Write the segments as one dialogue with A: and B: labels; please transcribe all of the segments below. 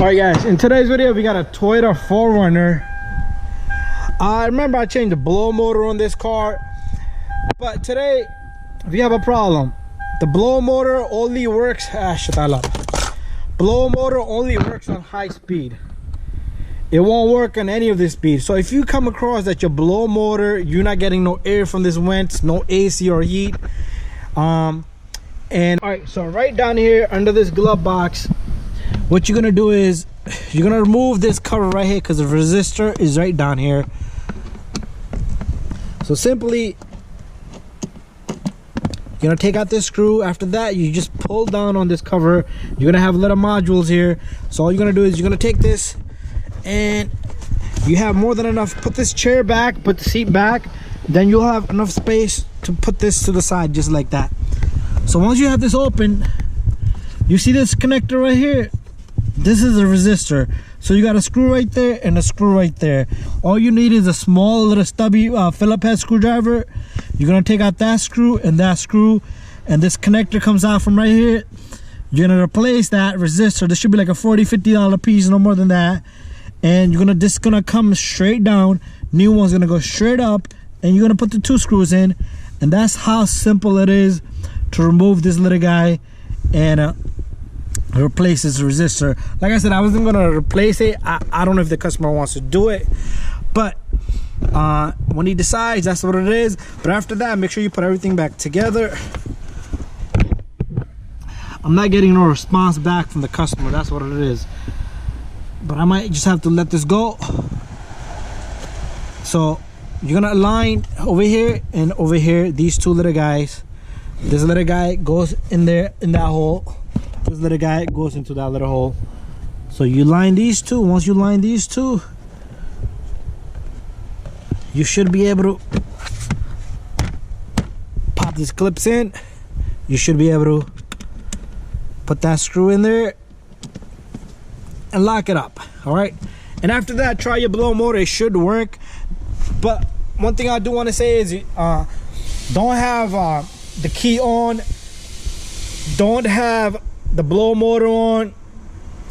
A: Alright guys, in today's video we got a Toyota 4Runner. Remember I changed the blow motor on this car, but today we have a problem. The blow motor only works blow motor only works on high speed. It won't work on any of this speed. So if you come across that your blow motor, you're not getting no air from this vents, no AC or heat, and alright, so right down here under this glove box, what you're gonna do is you're gonna remove this cover right here because the resistor is right down here. So simply you're gonna take out this screw. After that, you just pull down on this cover. You're gonna have little modules here. So all you're gonna do is you're gonna take this, and you have more than enough. Put this chair back, put the seat back, then you'll have enough space to put this to the side just like that. So once you have this open, you see this connector right here. This is a resistor. So you got a screw right there and a screw right there. All you need is a small little stubby Phillips head screwdriver. You're gonna take out that screw, and this connector comes out from right here. You're gonna replace that resistor. This should be like a $40–50 piece, no more than that. And this is gonna come straight down. New one's gonna go straight up, and you're gonna put the two screws in. And that's how simple it is to remove this little guy and replace this resistor. Like I said, I wasn't gonna replace it. I don't know if the customer wants to do it, but when he decides, that's what it is. But after that, make sure you put everything back together. I'm not getting no response back from the customer, that's what it is, but I might just have to let this go. So you're gonna align over here and over here, these two little guys. This little guy goes in there, in that hole. This little guy goes into that little hole. So you line these two. Once you line these two, you should be able to pop these clips in. You should be able to put that screw in there and lock it up. All right, and after that, try your blow motor. It should work. But one thing I do want to say is don't have the key on, don't have the blow motor on,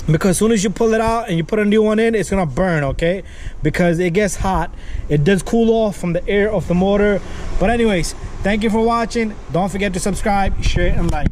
A: because as soon as you pull it out and you put a new one in, it's gonna burn, okay? Because it gets hot. It does cool off from the air of the motor. But anyways, thank you for watching. Don't forget to subscribe, share, and like.